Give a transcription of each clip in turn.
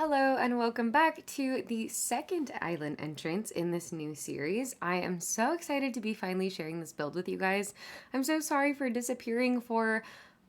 Hello and welcome back to the second island entrance in this new series. I am so excited to be finally sharing this build with you guys. I'm so sorry for disappearing for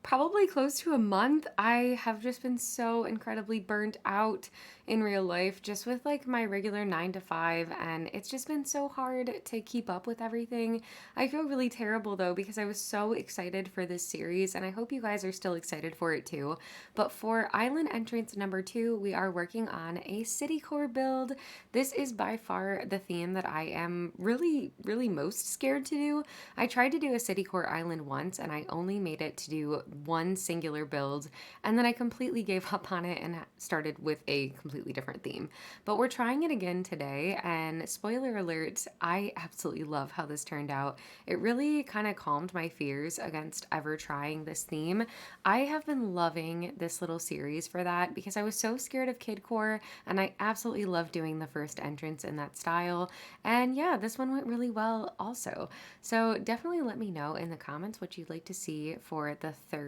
probably close to a month. I have just been so incredibly burnt out in real life, just with like my regular 9 to 5, and it's just been so hard to keep up with everything. I feel really terrible though because I was so excited for this series, and I hope you guys are still excited for it too. But for island entrance number 2, we are working on a Citycore build. This is by far the theme that I am really most scared to do. I tried to do a Citycore island once and I only made it to do one singular build, and then I completely gave up on it and started with a completely different theme. But we're trying it again today, and spoiler alert, I absolutely love how this turned out. It really kind of calmed my fears against ever trying this theme. I have been loving this little series for that because I was so scared of kidcore, and I absolutely love doing the first entrance in that style. And yeah, this one went really well also. So definitely let me know in the comments what you'd like to see for the third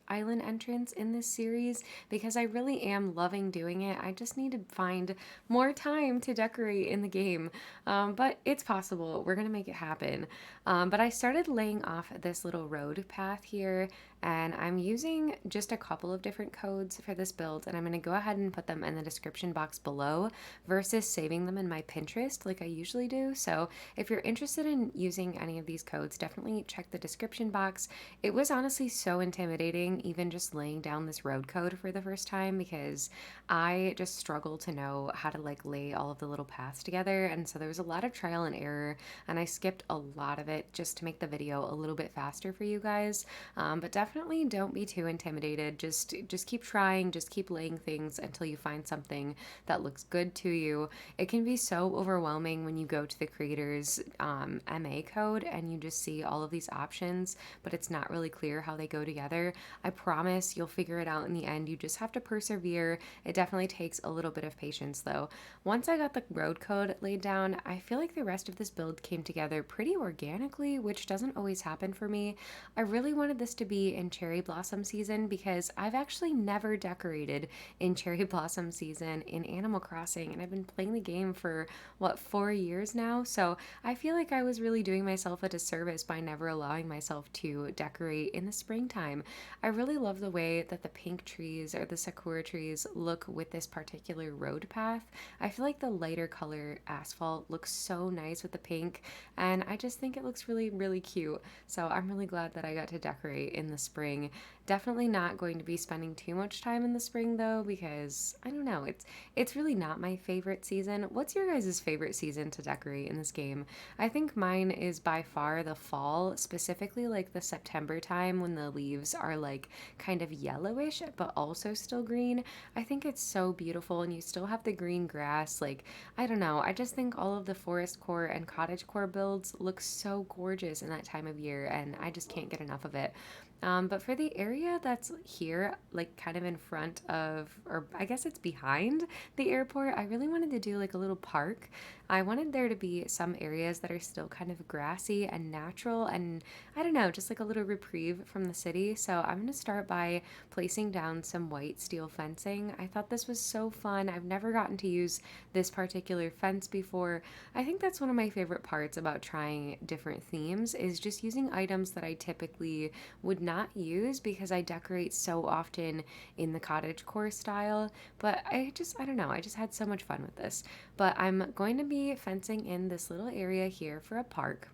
island entrance in this series, because I really am loving doing it. I just need to find more time to decorate in the game, but it's possible. We're gonna make it happen. But I started laying off this little road path here, and I'm using just a couple of different codes for this build, and I'm going to go ahead and put them in the description box below versus saving them in my Pinterest like I usually do. So if you're interested in using any of these codes, definitely check the description box. It was honestly so intimidating even just laying down this road code for the first time, because I just struggle to know how to like lay all of the little paths together, and so there was a lot of trial and error, and I skipped a lot of it just to make the video a little bit faster for you guys. But definitely don't be too intimidated. Just keep trying, just keep laying things until you find something that looks good to you. It can be so overwhelming when you go to the creator's MA code and you just see all of these options, but it's not really clear how they go together. I promise you'll figure it out in the end. You just have to persevere. It definitely takes a little bit of patience though. Once I got the road code laid down, I feel like the rest of this build came together pretty organically, which doesn't always happen for me. I really wanted this to be in cherry blossom season because I've actually never decorated in cherry blossom season in Animal Crossing, and I've been playing the game for what, 4 years now. So I feel like I was really doing myself a disservice by never allowing myself to decorate in the springtime. I really love the way that the pink trees or the sakura trees look with this particular road path. I feel like the lighter color asphalt looks so nice with the pink, and I just think it looks really cute. So I'm really glad that I got to decorate in the spring. Definitely not going to be spending too much time in the spring though, because I don't know, it's really not my favorite season. What's your guys' favorite season to decorate in this game? I think mine is by far the fall, specifically like the September time when the leaves are like kind of yellowish but also still green. I think it's so beautiful, and you still have the green grass. Like, I don't know, I just think all of the forest core and cottage core builds look so gorgeous in that time of year, and I just can't get enough of it. But for the area that's here, like kind of in front of, or I guess it's behind the airport, I really wanted to do like a little park. I wanted there to be some areas that are still kind of grassy and natural, and I don't know, just like a little reprieve from the city. So I'm going to start by placing down some white steel fencing. I thought this was so fun. I've never gotten to use this particular fence before. I think that's one of my favorite parts about trying different themes, is just using items that I typically would not use because I decorate so often in the cottagecore style. But I don't know, I just had so much fun with this. But I'm going to be fencing in this little area here for a park.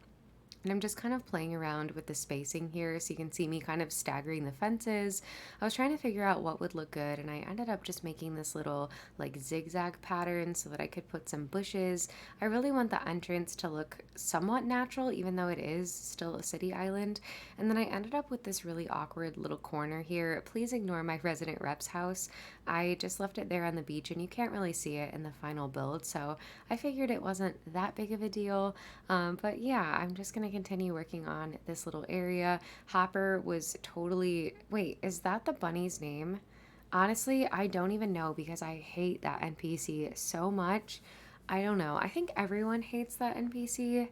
And I'm just kind of playing around with the spacing here, so you can see me kind of staggering the fences. I was trying to figure out what would look good, and I ended up just making this little like zigzag pattern so that I could put some bushes. I really want the entrance to look somewhat natural, even though it is still a city island. And then I ended up with this really awkward little corner here. Please ignore my resident rep's house. I just left it there on the beach, and you can't really see it in the final build, so I figured it wasn't that big of a deal. But yeah, I'm just going to continue working on this little area. Hopper was totally... Wait, is that the bunny's name? Honestly, I don't even know because I hate that NPC so much. I don't know. I think everyone hates that NPC.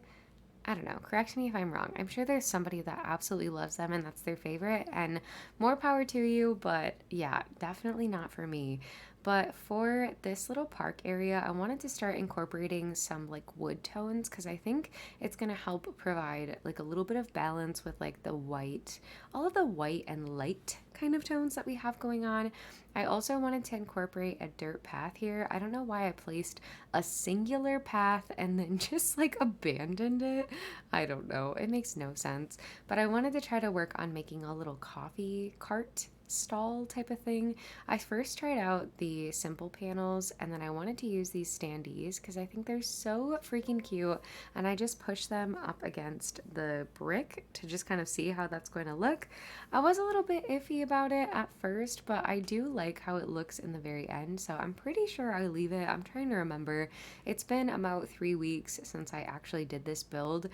I don't know, correct me if I'm wrong. I'm sure there's somebody that absolutely loves them and that's their favorite, and more power to you, but yeah, definitely not for me. But for this little park area, I wanted to start incorporating some like wood tones because I think it's going to help provide like a little bit of balance with like the white, all of the white and light kind of tones that we have going on. I also wanted to incorporate a dirt path here. I don't know why I placed a singular path and then just like abandoned it. I don't know. It makes no sense. But I wanted to try to work on making a little coffee cart stall type of thing. I first tried out the simple panels and then I wanted to use these standees because I think they're so freaking cute, and I just pushed them up against the brick to just kind of see how that's going to look. I was a little bit iffy about it at first, but I do like how it looks in the very end, so I'm pretty sure I leave it. I'm trying to remember. It's been about 3 weeks since I actually did this build,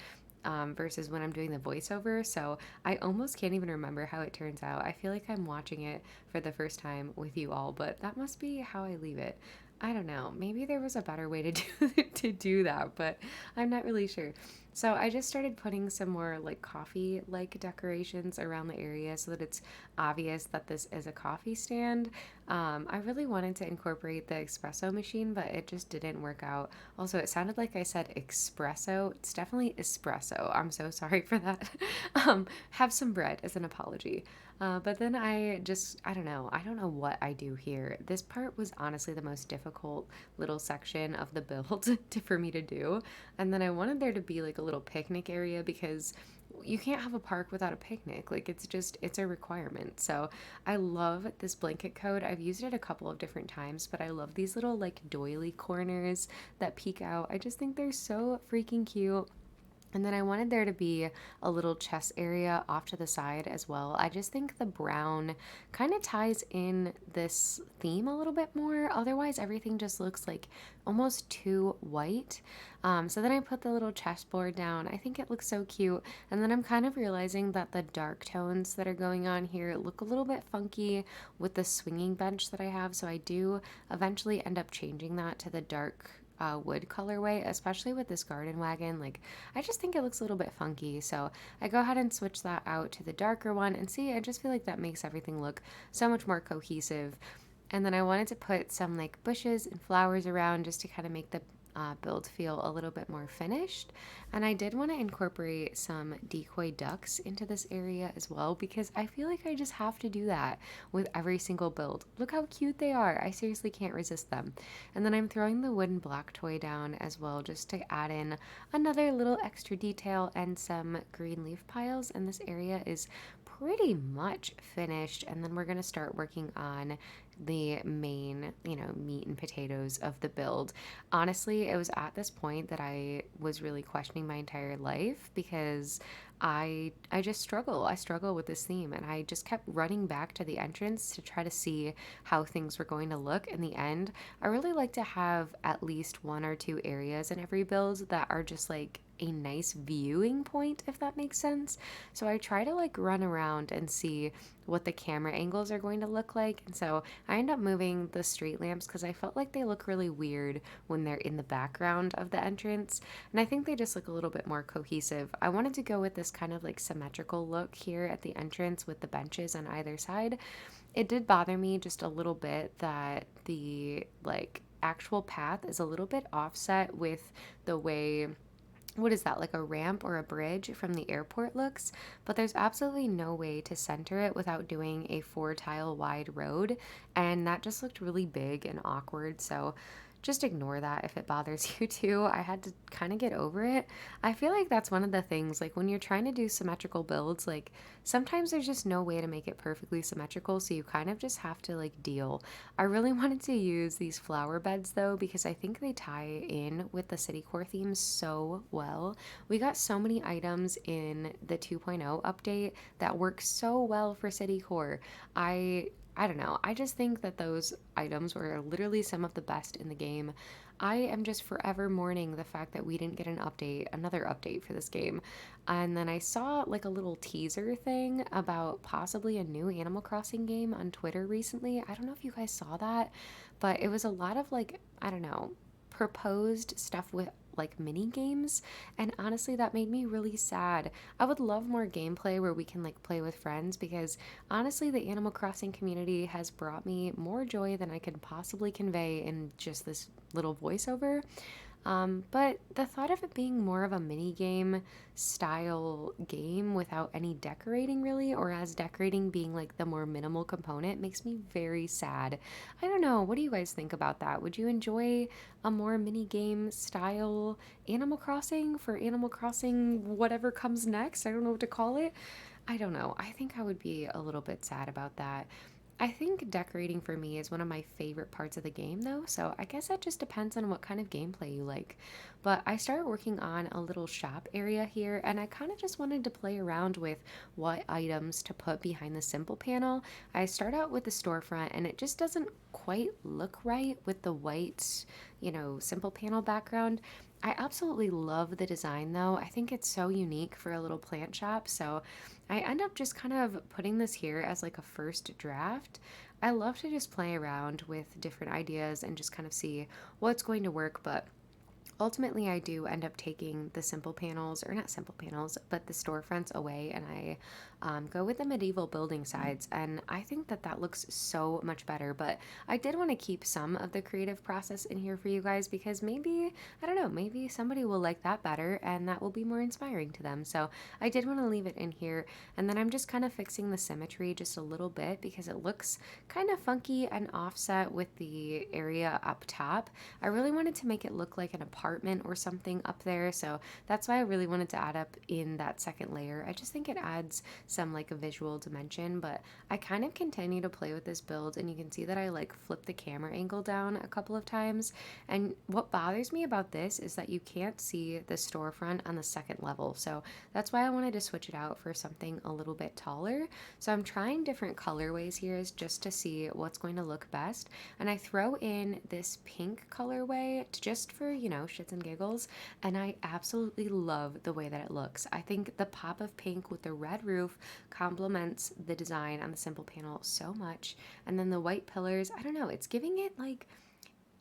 versus when I'm doing the voiceover. So I almost can't even remember how it turns out. I feel like I'm watching it for the first time with you all, but that must be how I leave it. I don't know. Maybe there was a better way to do that, but I'm not really sure. So I just started putting some more like coffee like decorations around the area so that it's obvious that this is a coffee stand. I really wanted to incorporate the espresso machine, but it just didn't work out. Also, it sounded like I said espresso. It's definitely espresso. I'm so sorry for that. Have some bread as an apology. But then I don't know. I don't know what I do here. This part was honestly the most difficult little section of the build for me to do. And then I wanted there to be like a little picnic area because you can't have a park without a picnic. Like it's a requirement. So I love this blanket coat. I've used it a couple of different times, but I love these little like doily corners that peek out. I just think they're so freaking cute. And then I wanted there to be a little chest area off to the side as well. I just think the brown kind of ties in this theme a little bit more. Otherwise, everything just looks like almost too white. So then I put the little chessboard down. I think it looks so cute. And then I'm kind of realizing that the dark tones that are going on here look a little bit funky with the swinging bench that I have. So I do eventually end up changing that to the dark wood colorway, especially with this garden wagon. Like, I just think it looks a little bit funky. So I go ahead and switch that out to the darker one, and see, I just feel like that makes everything look so much more cohesive. And then I wanted to put some like bushes and flowers around just to kind of make the build feel a little bit more finished. And I did want to incorporate some decoy ducks into this area as well because I feel like I just have to do that with every single build. Look how cute they are. I seriously can't resist them. And then I'm throwing the wooden block toy down as well just to add in another little extra detail and some green leaf piles. And this area is pretty much finished, and then we're going to start working on the main, meat and potatoes of the build. Honestly, it was at this point that I was really questioning my entire life because I just struggle. I struggle with this theme, and I just kept running back to the entrance to try to see how things were going to look. In the end, I really like to have at least one or two areas in every build that are just like a nice viewing point, if that makes sense. So I try to like run around and see what the camera angles are going to look like. And so I end up moving the street lamps because I felt like they look really weird when they're in the background of the entrance. And I think they just look a little bit more cohesive. I wanted to go with this kind of like symmetrical look here at the entrance with the benches on either side. It did bother me just a little bit that the like actual path is a little bit offset with the way, what is that, like a ramp or a bridge from the airport looks, but there's absolutely no way to center it without doing a 4 tile wide road, and that just looked really big and awkward. So just ignore that if it bothers you too. I had to kind of get over it. I feel like that's one of the things, like when you're trying to do symmetrical builds, like sometimes there's just no way to make it perfectly symmetrical, so you kind of just have to like deal. I really wanted to use these flower beds though because I think they tie in with the Citycore theme so well. We got so many items in the 2.0 update that work so well for Citycore. I don't know. I just think that those items were literally some of the best in the game. I am just forever mourning the fact that we didn't get another update for this game. And then I saw like a little teaser thing about possibly a new Animal Crossing game on Twitter recently. I don't know if you guys saw that, but it was a lot of like, I don't know, proposed stuff with like mini games, and honestly that made me really sad. I would love more gameplay where we can like play with friends, because honestly the Animal Crossing community has brought me more joy than I can possibly convey in just this little voiceover. But the thought of it being more of a mini game style game without any decorating really, or as decorating being like the more minimal component, makes me very sad. I don't know. What do you guys think about that? Would you enjoy a more mini game style Animal Crossing for Animal Crossing whatever comes next? I don't know what to call it. I don't know. I think I would be a little bit sad about that. I think decorating for me is one of my favorite parts of the game, though, so I guess that just depends on what kind of gameplay you like. But I started working on a little shop area here, and I kind of just wanted to play around with what items to put behind the simple panel. I start out with the storefront, and it just doesn't quite look right with the white, simple panel background. I absolutely love the design though. I think it's so unique for a little plant shop. So I end up just kind of putting this here as like a first draft. I love to just play around with different ideas and just kind of see what's going to work, but ultimately I do end up taking the simple panels, or not simple panels, but the storefronts away, and I go with the medieval building sides, and I think that that looks so much better. But I did want to keep some of the creative process in here for you guys, because maybe, I don't know, maybe somebody will like that better and that will be more inspiring to them. So I did want to leave it in here, and then I'm just kind of fixing the symmetry just a little bit because it looks kind of funky and offset with the area up top. I really wanted to make it look like an apartment or something up there, so that's why I really wanted to add up in that second layer. I just think it adds some like a visual dimension. But I kind of continue to play with this build, and you can see that I like flip the camera angle down a couple of times, and what bothers me about this is that you can't see the storefront on the second level, so that's why I wanted to switch it out for something a little bit taller. So I'm trying different colorways here just to see what's going to look best, and I throw in this pink colorway just for, shits and giggles, and I absolutely love the way that it looks. I think the pop of pink with the red roof complements the design on the simple panel so much, and then the white pillars, I don't know, it's giving it like,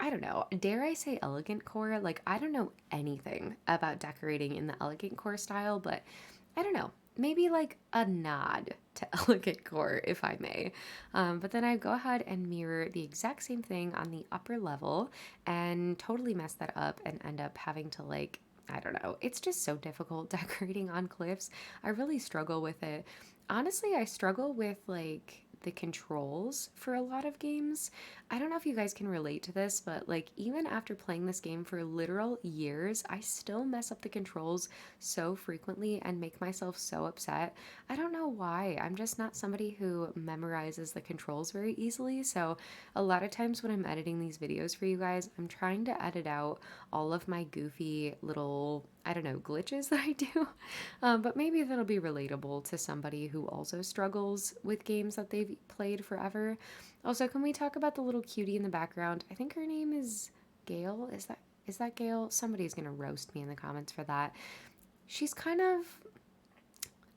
I don't know, dare I say elegant core? Like, I don't know anything about decorating in the elegant core style, but I don't know, maybe like a nod to elegant core, if I may. But then I go ahead and mirror the exact same thing on the upper level and totally mess that up and end up having to like, I don't know, it's just so difficult decorating on cliffs. I really struggle with it. Honestly, I struggle with like the controls for a lot of games. I don't know if you guys can relate to this, but like even after playing this game for literal years, I still mess up the controls so frequently and make myself so upset. I don't know why. I'm just not somebody who memorizes the controls very easily. So a lot of times when I'm editing these videos for you guys, I'm trying to edit out all of my goofy little, I don't know, glitches that I do. But maybe that'll be relatable to somebody who also struggles with games that they've played forever. Also, can we talk about the little cutie in the background? I think her name is Gail. Is that Gail? Somebody's gonna roast me in the comments for that. She's kind of,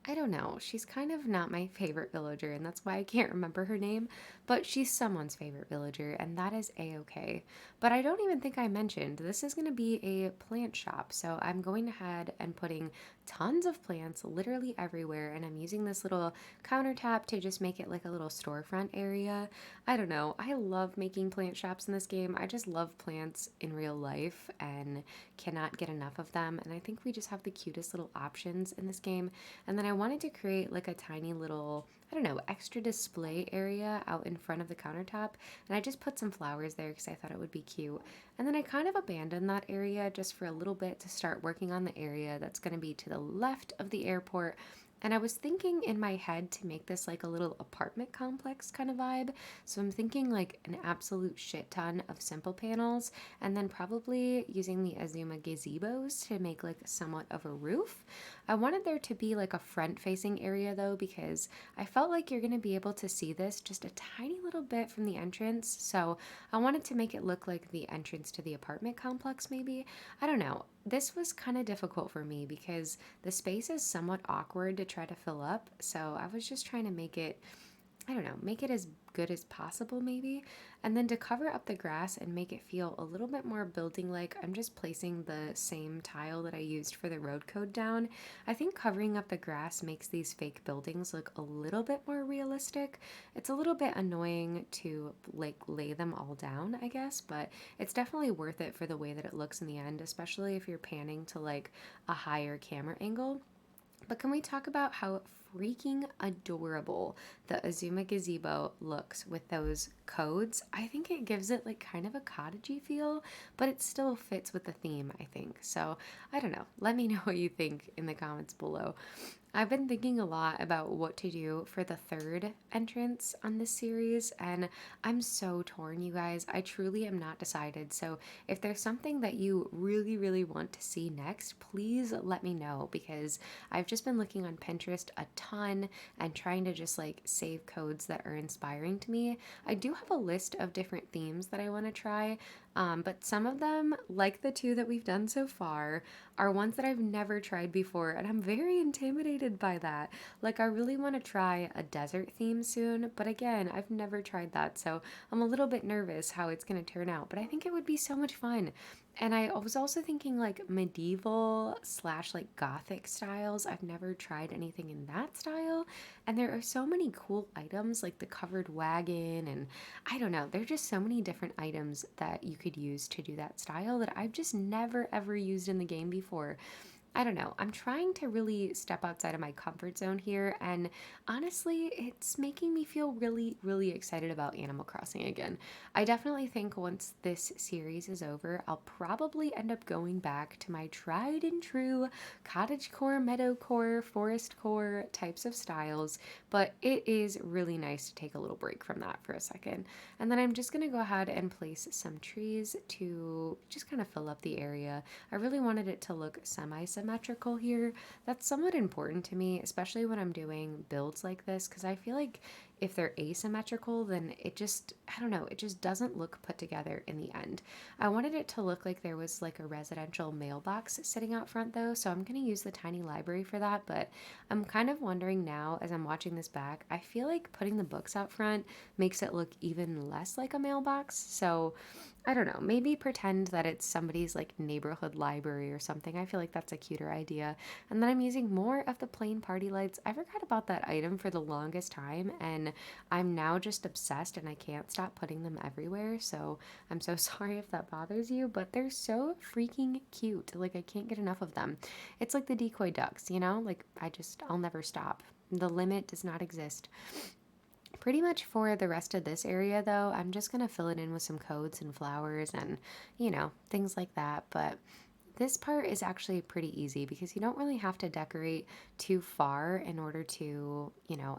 I don't know. She's kind of not my favorite villager, and that's why I can't remember her name, but she's someone's favorite villager, and that is a-okay. But I don't even think I mentioned this is going to be a plant shop, so I'm going ahead and putting tons of plants literally everywhere, and I'm using this little countertop to just make it like a little storefront area. I don't know. I love making plant shops in this game. I just love plants in real life and cannot get enough of them, and I think we just have the cutest little options in this game. And then I wanted to create like a tiny little, I don't know, extra display area out in front of the countertop. And I just put some flowers there because I thought it would be cute. And then I kind of abandoned that area just for a little bit to start working on the area that's going to be to the left of the airport. And I was thinking in my head to make this like a little apartment complex kind of vibe. So I'm thinking like an absolute shit ton of simple panels, and then probably using the Azuma gazebos to make like somewhat of a roof. I wanted there to be like a front facing area though, because I felt like you're going to be able to see this just a tiny little bit from the entrance. So I wanted to make it look like the entrance to the apartment complex maybe. I don't know. This was kind of difficult for me because the space is somewhat awkward to try to fill up. So I was just trying to make it I don't know, make it as good as possible maybe. And then to cover up the grass and make it feel a little bit more building like, I'm just placing the same tile that I used for the road code down. I think covering up the grass makes these fake buildings look a little bit more realistic. It's a little bit annoying to like lay them all down, I guess, but it's definitely worth it for the way that it looks in the end, especially if you're panning to like a higher camera angle. But can we talk about how freaking adorable the Azuma gazebo looks with those codes? I think it gives it like kind of a cottagey feel, but it still fits with the theme, I think. So I don't know. Let me know what you think in the comments below. I've been thinking a lot about what to do for the third entrance on this series, and I'm so torn, you guys. I truly am not decided. So, if there's something that you really, really want to see next, please let me know because I've just been looking on Pinterest a ton and trying to just like save codes that are inspiring to me. I do have a list of different themes that I want to try, but some of them, like the two that we've done so far, are ones that I've never tried before, and I'm very intimidated by that. Like, I really want to try a desert theme soon, but again, I've never tried that, so I'm a little bit nervous how it's going to turn out, but I think it would be so much fun. And I was also thinking like medieval slash like gothic styles. I've never tried anything in that style. And there are so many cool items like the covered wagon. And I don't know, there are just so many different items that you could use to do that style that I've just never ever used in the game before. I don't know. I'm trying to really step outside of my comfort zone here, and honestly, it's making me feel really, really excited about Animal Crossing again. I definitely think once this series is over, I'll probably end up going back to my tried and true cottagecore, meadowcore, forest core types of styles, but it is really nice to take a little break from that for a second. And then I'm just going to go ahead and place some trees to just kind of fill up the area. I really wanted it to look semi-symmetrical here. That's somewhat important to me, especially when I'm doing builds like this, because I feel like if they're asymmetrical, then it just, I don't know, it just doesn't look put together in the end. I wanted it to look like there was like a residential mailbox sitting out front though, so I'm going to use the tiny library for that, but I'm kind of wondering now as I'm watching this back, I feel like putting the books out front makes it look even less like a mailbox, so I don't know, maybe pretend that it's somebody's like neighborhood library or something. I feel like that's a cuter idea. And then I'm using more of the plain party lights. I forgot about that item for the longest time, and I'm now just obsessed and I can't stop putting them everywhere. So I'm so sorry if that bothers you, but they're so freaking cute. Like, I can't get enough of them. It's like the decoy ducks, you know? Like, I'll never stop. The limit does not exist. Pretty much for the rest of this area, though, I'm just going to fill it in with some codes and flowers and, things like that. But this part is actually pretty easy because you don't really have to decorate too far in order to,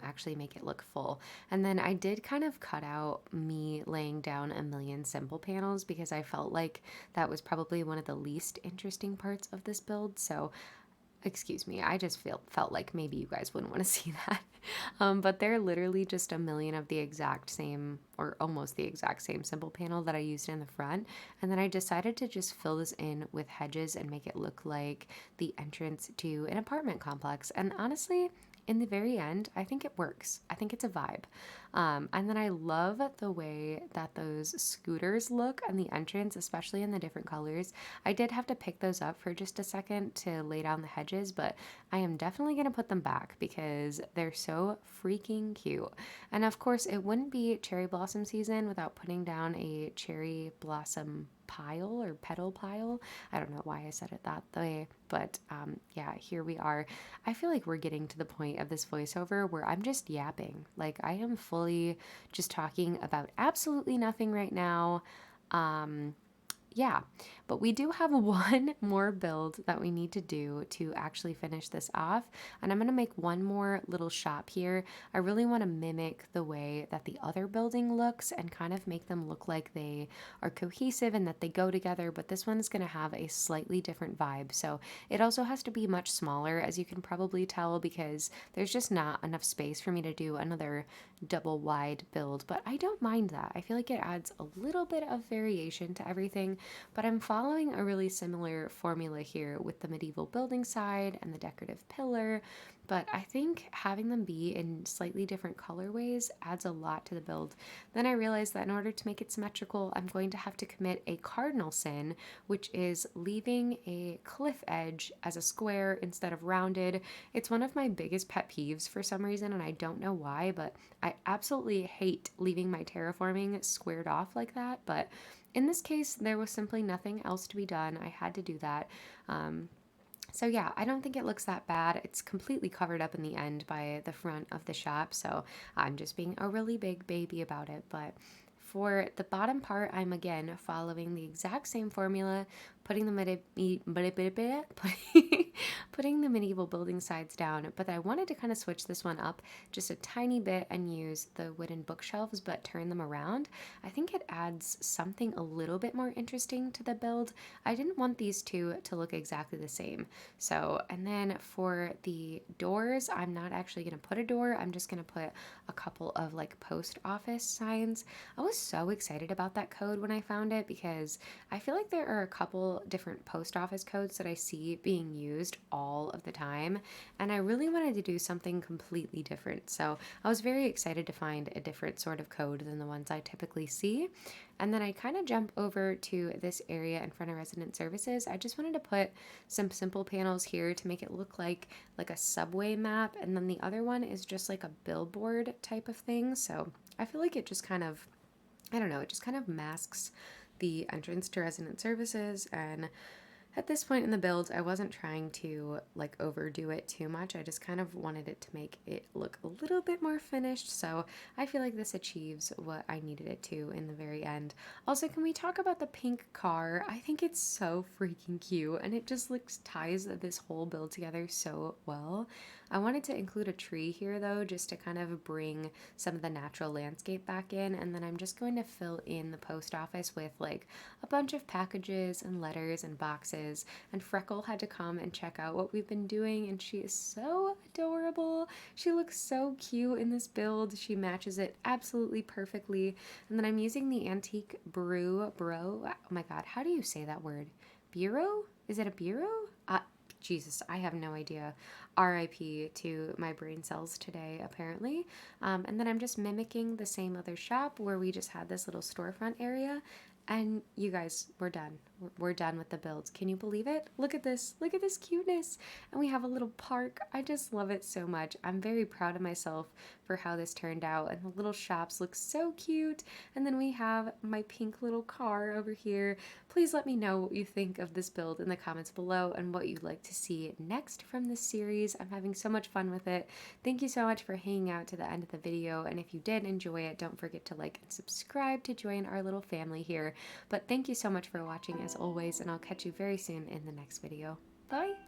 actually make it look full. And then I did kind of cut out me laying down a million simple panels because I felt like that was probably one of the least interesting parts of this build. So excuse me, I just felt like maybe you guys wouldn't want to see that. But they're literally just a million of the exact same, or almost the exact same simple panel that I used in the front. And then I decided to just fill this in with hedges and make it look like the entrance to an apartment complex. And honestly, in the very end, I think it works. I think it's a vibe. And then I love the way that those scooters look on the entrance, especially in the different colors. I did have to pick those up for just a second to lay down the hedges, but I am definitely going to put them back because they're so freaking cute. And of course, it wouldn't be cherry blossom season without putting down a cherry blossom pile or petal pile. I don't know why I said it that way, but yeah, here we are. I feel like we're getting to the point of this voiceover where I'm just yapping. Like, I am fully just talking about absolutely nothing right now. Um, yeah, but we do have one more build that we need to do to actually finish this off. And I'm going to make one more little shop here. I really want to mimic the way that the other building looks and kind of make them look like they are cohesive and that they go together. But this one is going to have a slightly different vibe. So it also has to be much smaller, as you can probably tell, because there's just not enough space for me to do another double wide build, but I don't mind that. I feel like it adds a little bit of variation to everything, but I'm following a really similar formula here with the medieval building side and the decorative pillar. But I think having them be in slightly different colorways adds a lot to the build. Then I realized that in order to make it symmetrical, I'm going to have to commit a cardinal sin, which is leaving a cliff edge as a square instead of rounded. It's one of my biggest pet peeves for some reason, and I don't know why, but I absolutely hate leaving my terraforming squared off like that. But in this case, there was simply nothing else to be done. I had to do that. So yeah, I don't think it looks that bad. It's completely covered up in the end by the front of the shop, so I'm just being a really big baby about it. But for the bottom part, I'm again following the exact same formula, putting the putting the medieval building sides down, but I wanted to kind of switch this one up just a tiny bit and use the wooden bookshelves but turn them around. I think it adds something a little bit more interesting to the build. I didn't want these two to look exactly the same. So, and then for the doors, I'm not actually going to put a door. I'm just going to put a couple of like post office signs. I was so excited about that code when I found it because I feel like there are a couple different post office codes that I see being used all of the time, and I really wanted to do something completely different. So I was very excited to find a different sort of code than the ones I typically see. And then I kind of jump over to this area in front of resident services. I just wanted to put some simple panels here to make it look like a subway map, and then the other one is just like a billboard type of thing. So I feel like it just kind of, I don't know, it just kind of masks the entrance to resident services. And at this point in the build, I wasn't trying to like overdo it too much. I just kind of wanted it to make it look a little bit more finished. So I feel like this achieves what I needed it to in the very end. Also, can we talk about the pink car? I think it's so freaking cute, and it just looks ties this whole build together so well. I wanted to include a tree here though, just to kind of bring some of the natural landscape back in, and then I'm just going to fill in the post office with like a bunch of packages and letters and boxes. And Freckle had to come and check out what we've been doing, and she is so adorable. She looks so cute in this build. She matches it absolutely perfectly. And then I'm using the antique bro. Oh my god, how do you say that word? Bureau? Is it a bureau? Jesus, I have no idea. RIP to my brain cells today, apparently. And then I'm just mimicking the same other shop where we just had this little storefront area. And you guys, we're done. We're done with the builds. Can you believe it? Look at this. Look at this cuteness. And we have a little park. I just love it so much. I'm very proud of myself for how this turned out. And the little shops look so cute. And then we have my pink little car over here. Please let me know what you think of this build in the comments below and what you'd like to see next from this series. I'm having so much fun with it. Thank you so much for hanging out to the end of the video. And if you did enjoy it, don't forget to like and subscribe to join our little family here. But thank you so much for watching as always, and I'll catch you very soon in the next video. Bye!